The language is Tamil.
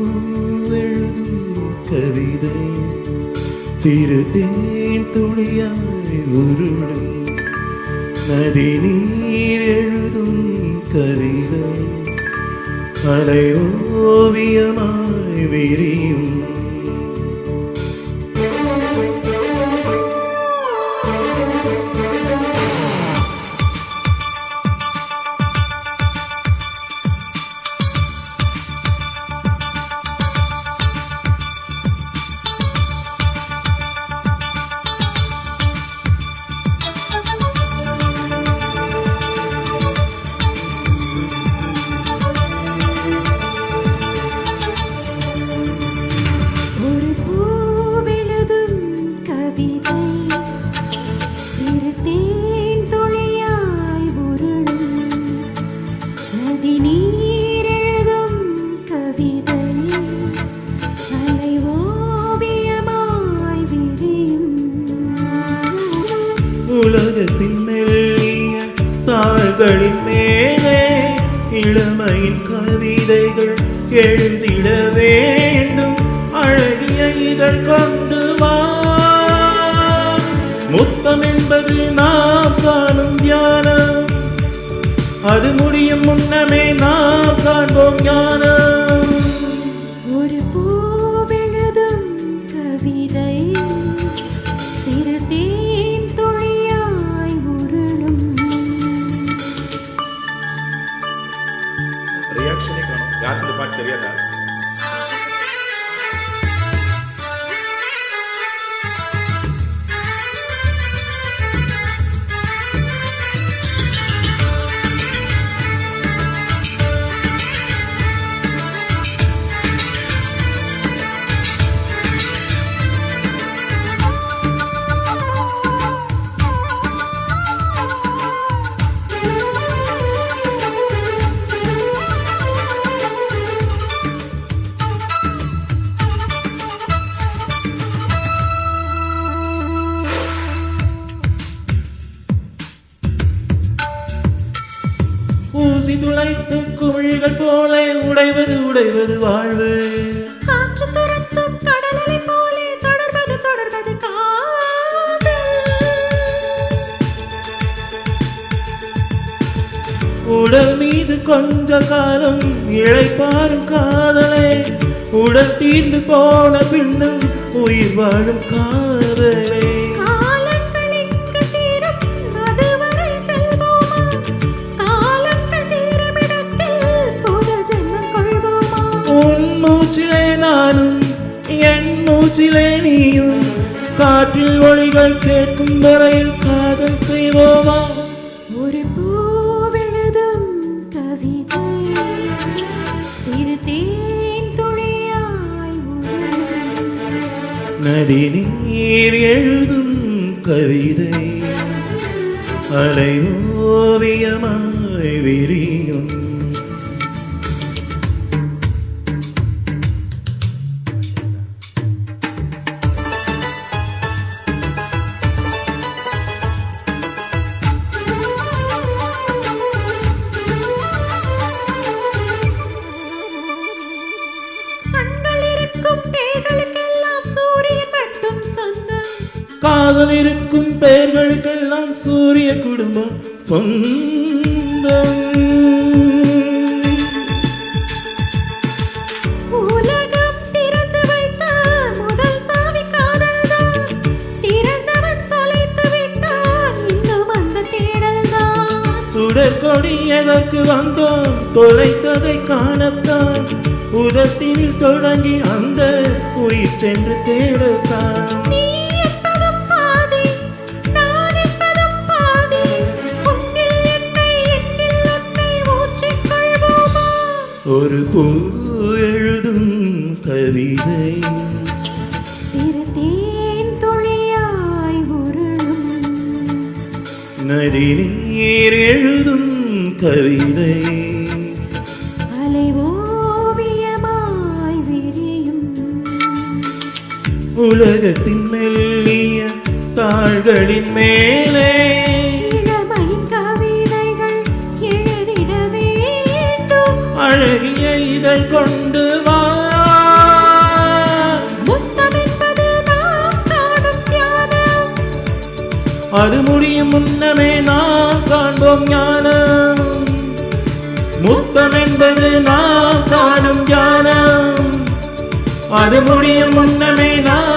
பூவெழுதும் கவிதை சிறு தேன் துளியாய் உருளும் நதி நீர் எழுதும் கவிதை அலை ஓவியமாய் விரியும் உலகத்தின் மெல்லிய தாள்களின் மேலே இளமையின் கவிதைகள் எழுதிட வேண்டும் அழகிய இதழ் கொண்டு வா முத்தம் என்பது நாம் காணும் தியானம் அது முடியும் முன்னமே நாம் காண்போம் ஞானம் ஒரு பூவெழுதும் கவிதை சிறு தேன் துளியாய் உருளும் ரியாக்ஷனே காணும் யாருக்கு இந்த பாட்டு தெரியாதா ஊசி துளைத்து குமிழ்கள் போல உடைவது உடைவது வாழ்வு காற்று துரத்தும் கடலை போலே தொடர்வது தொடர்வது காதல் உடல் மீது கொஞ்ச காலம் இளைப்பாறும் காதலே உடல் தீர்ந்து போன பின்னும் உயிர் வாழும் காதலே காலங்கள் எங்கு தீரும் அதுவரை செல்வோமா காலங்கள் தீரும் இடத்தில் புது ஜென்மம் கொள்வோமா உன் மூச்சிலே நானும் என் மூச்சிலே நீயும் காற்றில் ஒளிகள் கேட்கும் வரையில் காதல் செய்வோமா ஒரு பூவெழுதும் கவிதை சிறு தேன் துளியாய் உருளும் நதி நீர் எழுதும் கவிதை அலை ஓவியமாய் விரியும் கண்கள் இருக்கும் பேர்களுக்கெல்லாம் சூரியன் மட்டும் சொந்தம் காதல் இருக்கும் பெயர்களுக்கெல்லாம் சூரிய குடும்பம் சொந்தம் உலகம் திறந்து வைத்த முதல் சாவி காதல்தான் திறந்தவன் தொலைத்து விட்டான் இன்னும் அந்த தேடல்தான் சுடற்கொடி எதற்கு வந்தோம் தொலைத்ததை காணத்தான் உதட்டினில் தொடங்கி அந்த உயிர் சென்று தேடத்தான் நீ என்பதும் பாதி நான் என்பதும் பாதி உன்னில் என்னை என்னில் உன்னை ஊற்றிக் கொள்வோமா ஒரு பூ எழுதும் கவிதை சிறு தேன் துளியாய் உருளும் நதி நீர் எழுதும் கவிதை அலை ஓவியமாய் விரியும் உலகத்தின் மெல்லிய தாள்களின் மேலே இளமையின் கவிதைகள் எழுதிட வேண்டும் அழகிய இதழ் கொண்டு வா அது முடியும் முன்னமே நாம் காண்போம் ஞானம். முத்தம் என்பது நாம் காணும் ஞானம். அது முடியும் முன்னமே நாம்